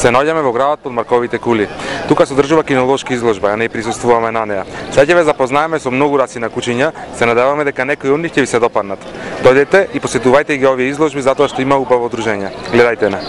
Се наоѓаме во градот под Марковите кули. Тука се одржува кинолошка изложба, а ние присуствуваме на неа. Сега ќе ве запознаеме со многу раси на кучиња, се надеваме дека некои од нив ќе ви се допаднат. Дојдете и посетувајте ги овие изложби затоа што има убаво одружење. Гледајте на.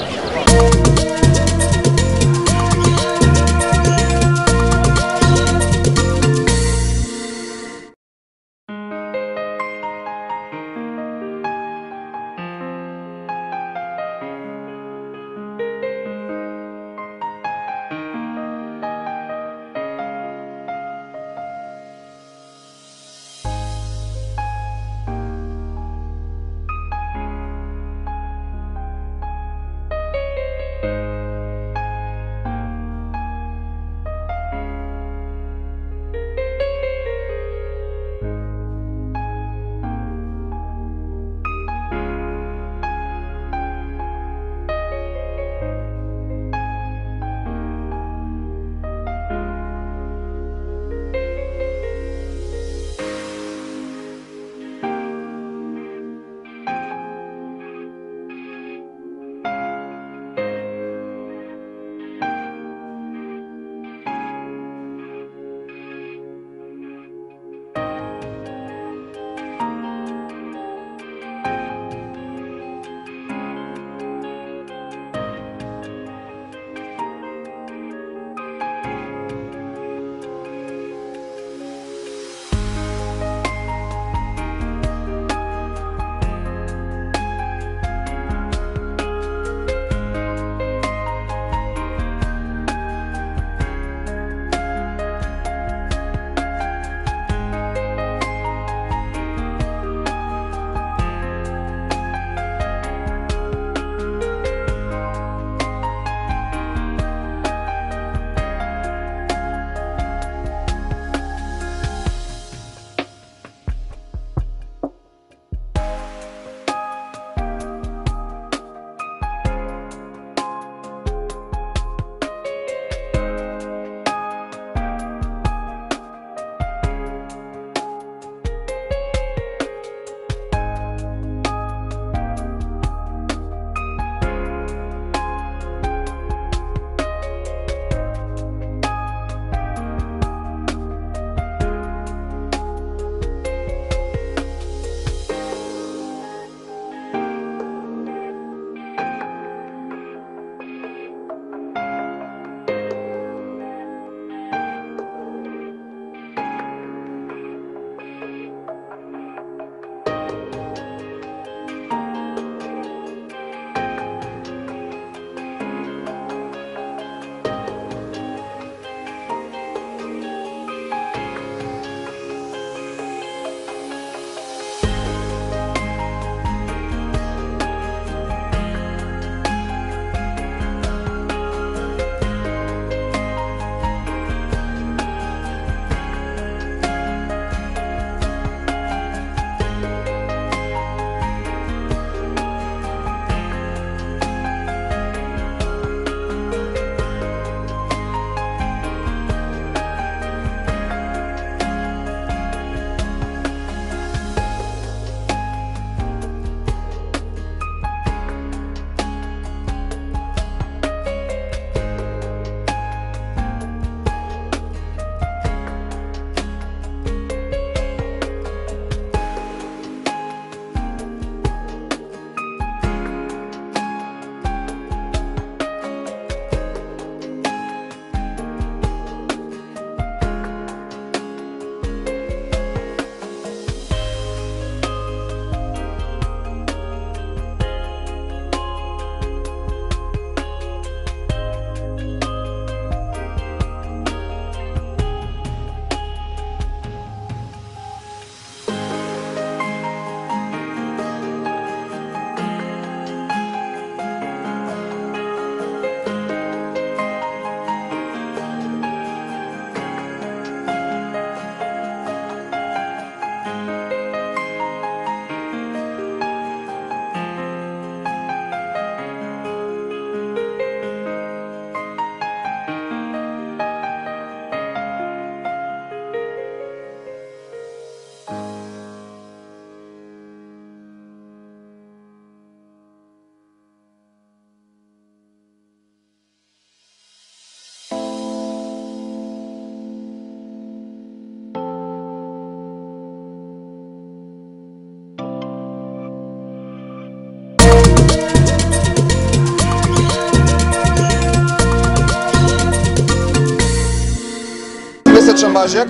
мажјак.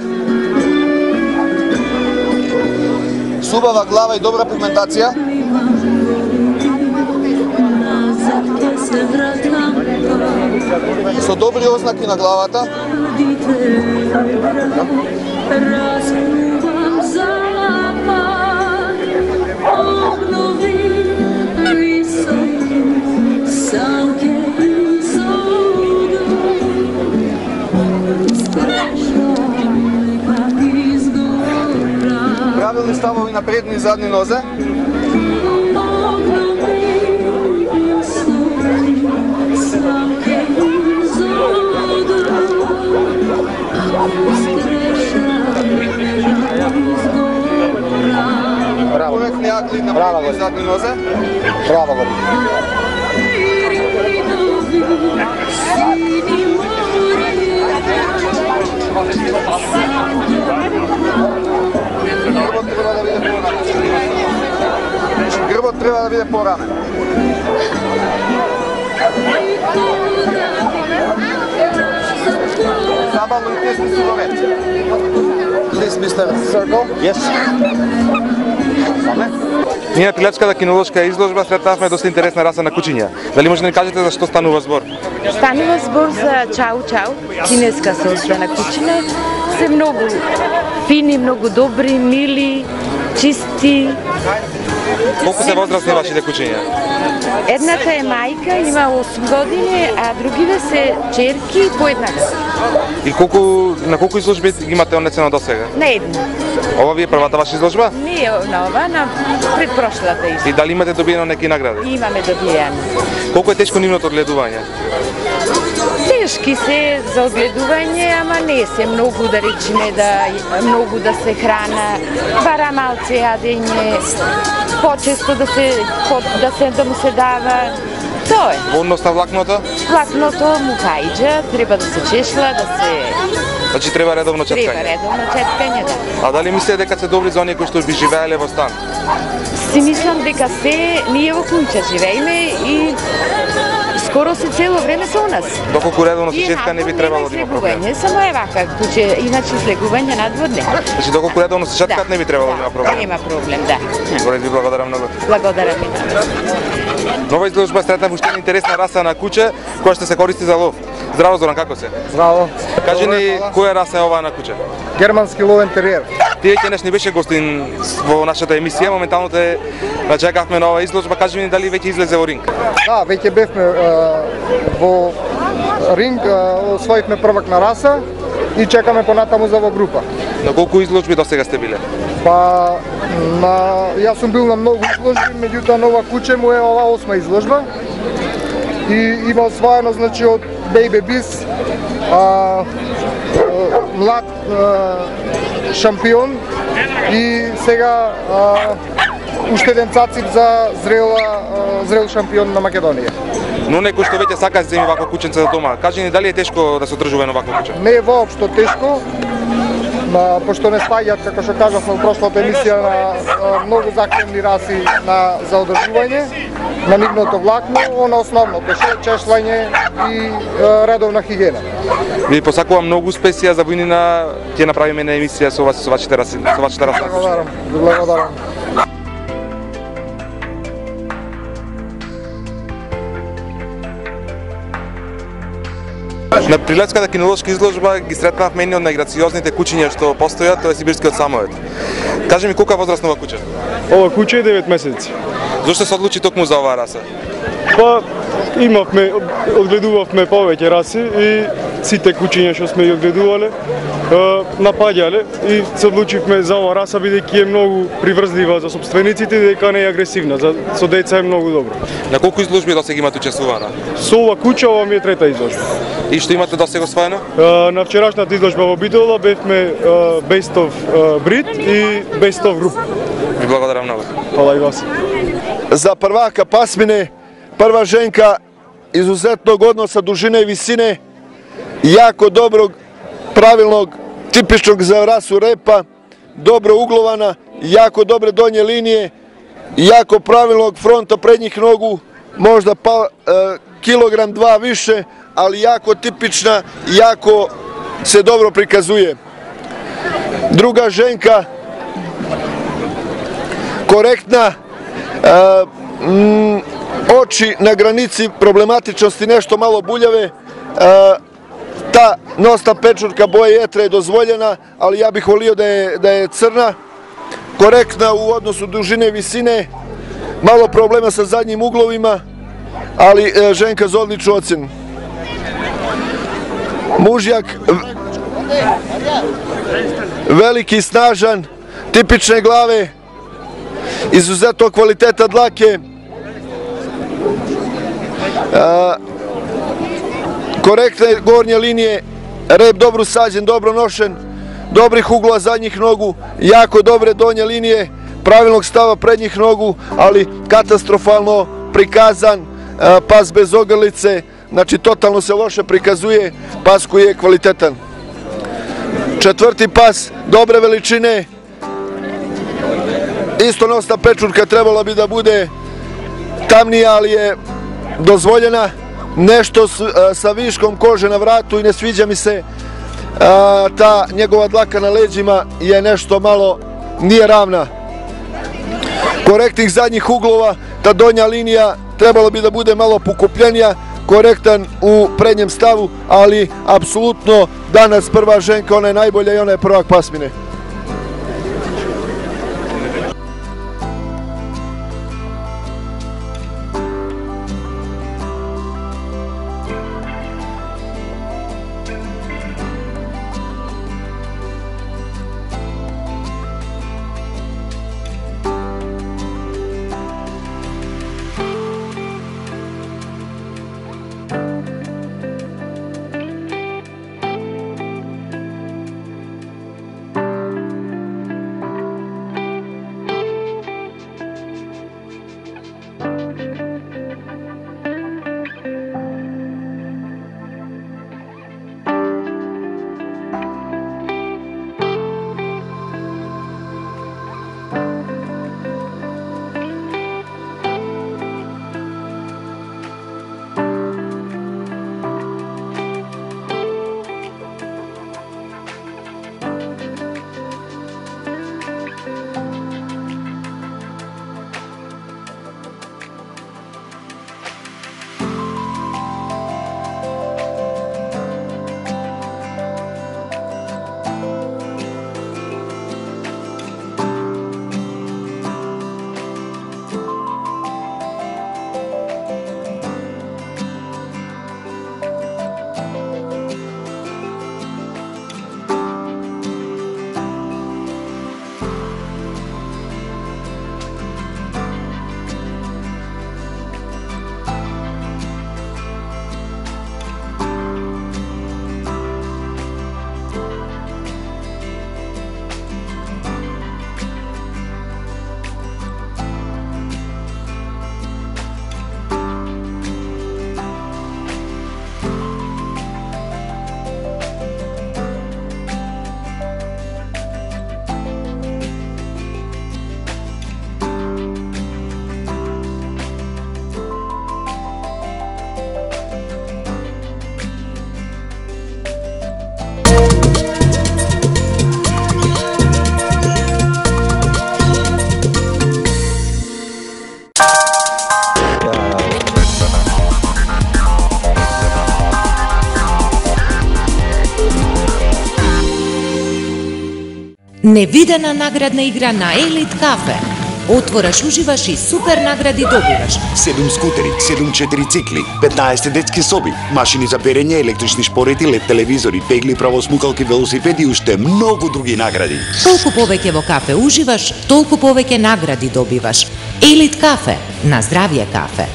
Субава глава и добра пигментација. Со добри ознаки на главата. Правилни ставови на предни и задни нозе. Коректни акли на предни и задни нозе. Браво, Гори. Грбот треба да биде порамен. Забавно и тесни силовет. Please, Mr. Circle. Yes. Ние на Пилевската кинолошка изложба сретнавме доста интересна раса на кучиња. Дали може да ни кажете за што станува збор? Станува збор за чау-чау, кинеска собствена кучиња. Се многу фини, многу добри, мили, чисти. Колку се возрастни вашите кучиња? Едната е мајка, има 8 години, а другите се черки по еднаква. И на колку изложби ги имате однесено до сега? На една. Ова ви е првата ваша изложба? Не на ова, на предпрошлата изложба. И дали имате добиено неки награди? Имаме добијано. Колку е тешко нивното одгледување? Тешки се за одгледување, ама не се многу да речеме многу да се храна, бара малце јадење, почесто да му се дава. Тоа е. Во однос на влакното? Влакното му кајџа, треба да се чешла, да се... Значи треба редовно чепкање? Треба редовно чепкање, да. А дали мислите дека се добри за оние кои што би живееле во стан? Си мислам дека ние во куќа живееме и скоро се цело време со нас. Доколку редовно се чепка не би требало да има проблем. Само е вака куќе, иначе слегување надводне. Значи доколку редовно се чепкат не би требало да има проблем. Нема проблем, да. Добре, ви благодарам многу. Благодарам ви. Нова изложба сретнав уште една интересна раса на куче која што се користи за лов. Здраво, Зоран, како се? Здраво. Кажи ни која раса е оваа на куче? Германски ловен териер. Тие ќе не беше гостин во нашата емисија, моментално те чекавме на оваа изложба. Кажи ми дали веќе излезе во ринг? Да, веќе бевме во ринг, освоивме првак на раса и чекаме понатаму за во група. На колку изложби до сега сте биле? Па, јас сум бил на многу изложби, меѓутоа нова куче му е ова 8-ма изложба. И има освоено, значи, од Baby Beast, млад шампион и сега уште еден цацик за зрел шампион на Македонија. Но некој што веќе сака да земи вакво кученце за дома, кажи ни дали е тешко да се одржува едно вакво куче? Не е воопшто тешко, пошто не спаѓаат, како што кажавме во прошлата емисија, на многу захтевни раси за одржување на нивното влакно, оно основното чешлање и редовна хигиена. Ви посакувам многу успеси, за војнина ќе направиме една емисија со вас, со вашите раси. Благодарам. На Прилепската кинолошка изложба ги сретнавме едни од најграциозните кучиња што постојат, тоа е сибирскиот самоед. Кажи ми колка возрастна ова куче? Ова куче е 9 месеци. Зошто се одлучи токму за оваа раса? Па одгледувавме повеќе раси и сите кучиња што сме ги одгледувале напаѓале и се одлучивме за оваа раса бидејќи е многу приврзлива за собствениците и дека не е агресивна, со деца е многу добро. На колку изложби досега имате учествувано? Со ова куче ова ми е трета изложба. И што имате досега освоено? На вчерашната изложба во Битола бевме Best of Breed и Best of Group. Ви благодарам многу. Фала и вас. За првака пасмине, прва женка изузетно годно со дужина и висине, јако доброг, правилnog, типичnog за расу репа, добро углована, јако добре доње линije, јако правилnog фронта предњих ногу, možda kilogram, 2 više, ali jako tipična, jako se dobro prikazuje. Druga ženka, korektna, oči na granici problematičnosti, nešto malo buljave, ta nosna pečurka boje jetre je dozvoljena, ali ja bih volio da je crna, korektna u odnosu dužine i visine, malo problema sa zadnjim uglovima, ali ženka za odličnu ocjenu. Mužjak, veliki, snažan, tipične glave, izuzetno kvaliteta dlake, korektne gornje linije, rep dobro sađen, dobro nošen, dobrih uglova zadnjih nogu, jako dobre donje linije, pravilnog stava prednjih nogu, ali katastrofalno prikazan pas bez ogrlice, znači totalno se loše prikazuje, pas koji je kvalitetan. Četvrti pas, dobre veličine, isto nosna pečurka trebala bi da bude tamnija, ali je dozvoljena, nešto sa viškom kože na vratu i ne sviđa mi se, ta njegova dlaka na leđima je nešto malo, nije ravna. Korektnih zadnjih uglova, ta donja linija trebalo bi da bude malo pokupljenija, korektan u prednjem stavu, ali apsolutno danas prva ženka, ona je najbolja i ona je prvak pasmine. Невидена наградна игра на Елит Кафе. Отвораш, уживаш и супер награди добиваш. 7 скутери, 7 4-цикли, 15 детски соби, машини за перење, електрични шпорети, лед телевизори, пегли, правосмукалки, велосипеди и уште многу други награди. Колку повеќе во кафе уживаш, толку повеќе награди добиваш. Елит Кафе, на здравје кафе.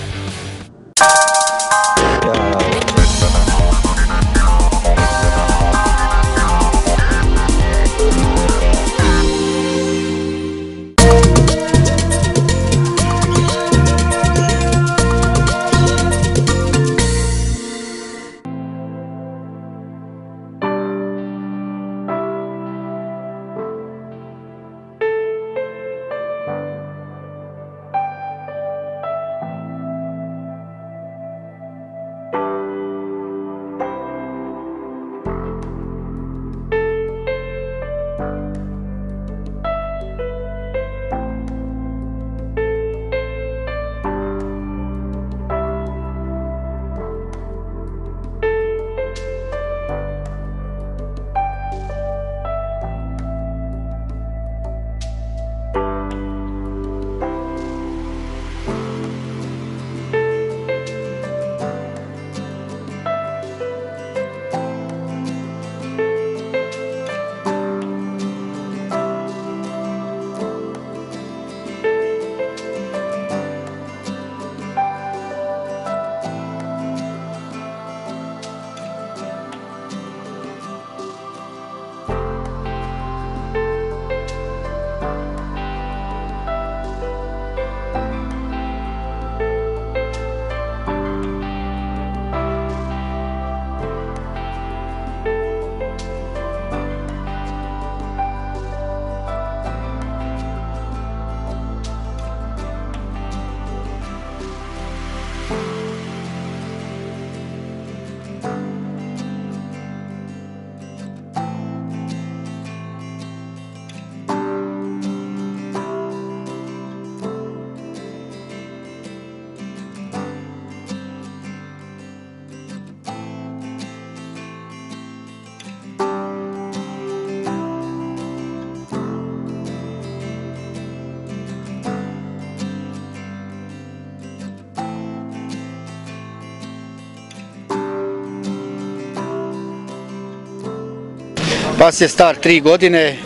Pas je star 3 godine,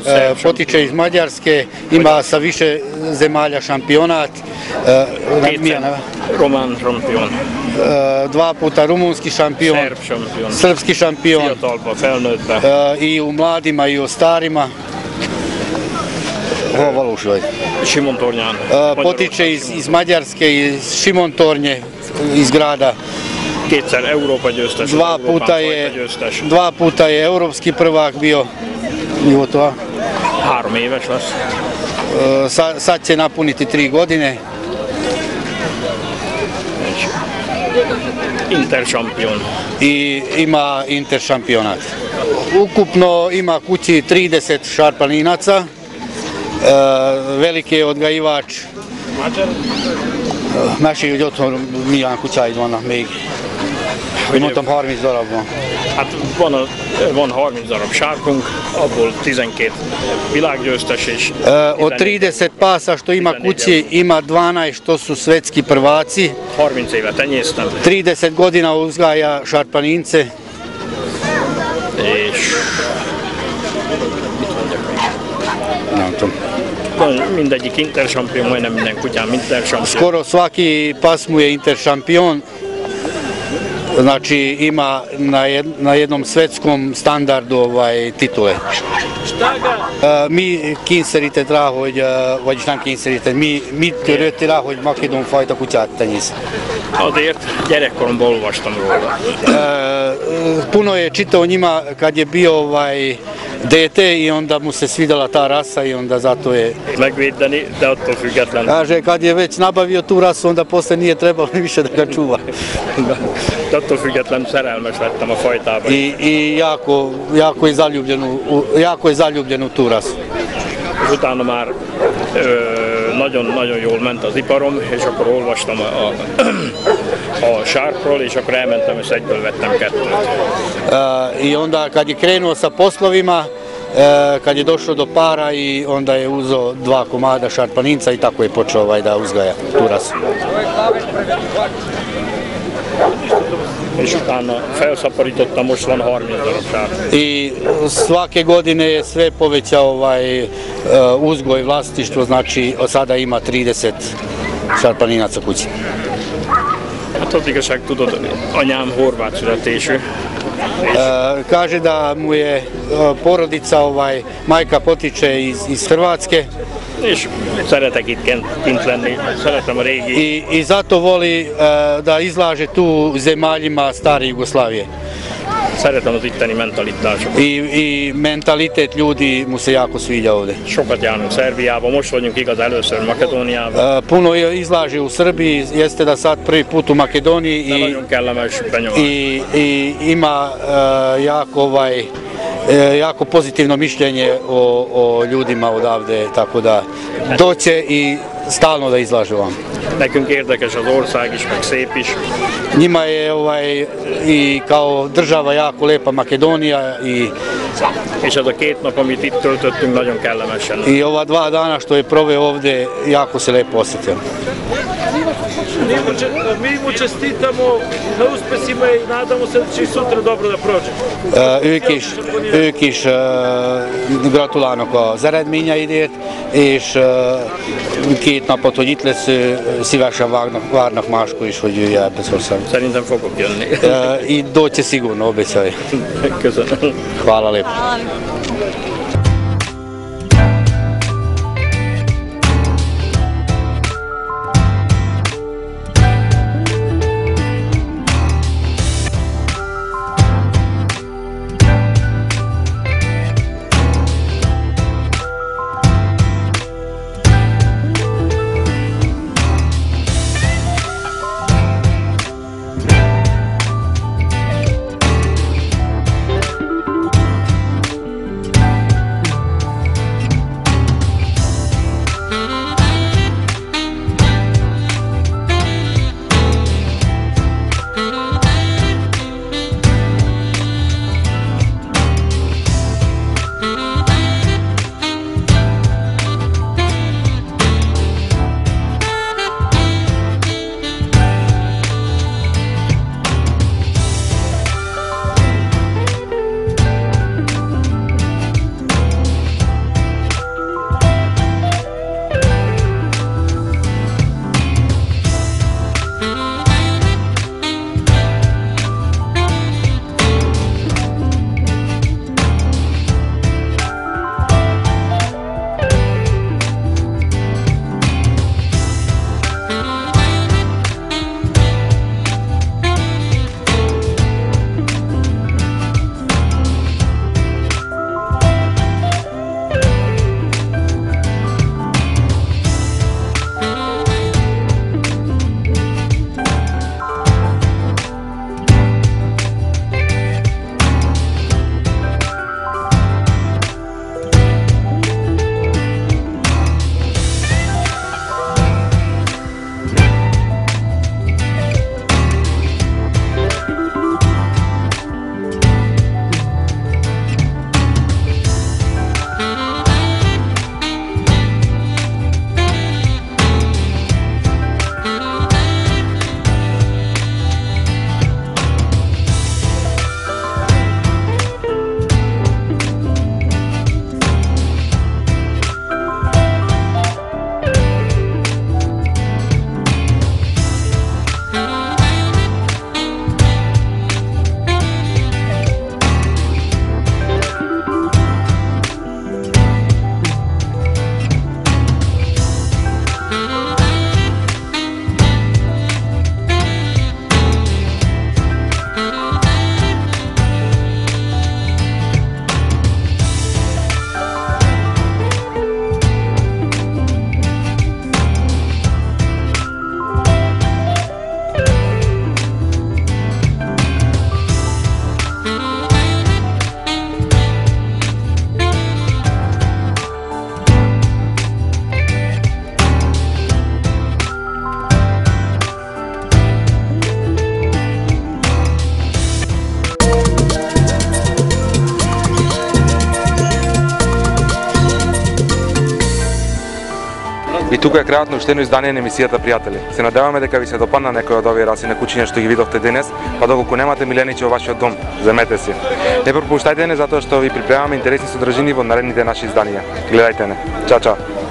potiče iz Mađarske, ima sa više zemalja šampionat. Roman šampion. 2 puta rumunski šampion, srpski šampion. I u mladima i u starima. Šimontornjan. Potiče iz Mađarske, iz Šimontornje, iz grada. Kétszer Európa győztes. 2 puta je europski prvak bio. 3 éves lesz. Sad će napuniti 3 godine. Inter šampion. I ima Inter šampionat. Ukupno ima kući 30 šarpaninaca. Veliki je odgajivač. Másik otthon milyen kutyáid vannak még? Hogy mondtam 30 darabban. Hát van 30 darab sárkunk, abból 12 világgyőztes és... Od 30 pasa što ima kući, ima 12 što su svetski prvaci. 30 éve tenyésztem. 30 godina uzgaja šarpanince. És... Nem tudom. Mindegyik Inter šampion, majdnem minden kutyám Inter šampion. Skoro svaki pas mu je Inter šampion. Znači ima na jednom svetskom standardu titule. Mi kényszerített rá, vagyis nem kényszerített, mit törődtél rá, hogy makedón fajta kutyát tenyész? Azért gyerekkoromban olvastam róla. Puno je čitao o njima kad je bio dete i onda mu se svidjela ta rasa i onda zato je... Megvédeni, de attól független. Kaže, kad je već nabavio tu rasu, onda posle nije trebalo više da ga čuva. De attól független szerelmes lettem a fajtába. I jako je zaljubljen u tu rasu. Utána már nagyon jól ment az iparom, és akkor olvastam a sárkról, és akkor elmentem, és egyből vettem 2. I onda kad je krenuo sa poslovima, kad je došlo do para i onda je uzeo 2 komada šarpaninca i tako je počeo da uzgaja tu rasu. És utána felszaporítottam, most van 30 darab sárk. I svake godine je sve povećao uzgoj vlasništvo, znači od sada ima 30 šarpaninaca kući. Hát az igazság, tudod, anyám horvát születésű. Kaže da mu je porodica, majka potiče iz Hrvatske. És szeretek itt kint lenni, szeretem a régi. I zato voli da izlaže tu zemaljima stare Jugoslavije. Szeretem az itteni mentalitásokat. I mentalitet ljudi mu se jako sviđa ovde. Sokat járunk Szerbiába, most vagyunk igaz először Makedóniában. Puno izlaže u Srbiji, jeste da sad prvi put u Makedoniji i ima jako pozitivno mišljenje o ljudima odavde, tako da doće i stalno da izlaže vam. Nekünk érdekes az ország is, meg szép is. Njima je i kao država jako lepa Makedonija i és ez a 2 nap, amit itt töltöttünk, nagyon kellemesen. I ova 2 dana što je proveo ovde, jako se lepo osjetio. Mi mu čestitamo na uspesima i nadamo se da će i sutra dobro da prođe. Ők is gratulálnak az eredményeidért, és 2 napot, hogy itt lesz, szívesen várnak máskor is, hogy jöjjön ebbe az országba. Szerintem fogok jönni. I doće sigurno, obećaj. Köszönöm. Hvala lepo. И тука е крајот на уште едно издание на емисијата Пријатели. Се надеваме дека ви се допадна некој од овие раси на кучиња што ги видовте денес, па доколку немате миленичи во вашиот дом, земете си. Не пропуштајте не затоа што ви припремаме интересни содржини во наредните наши изданија. Гледајте не. Чао, чао.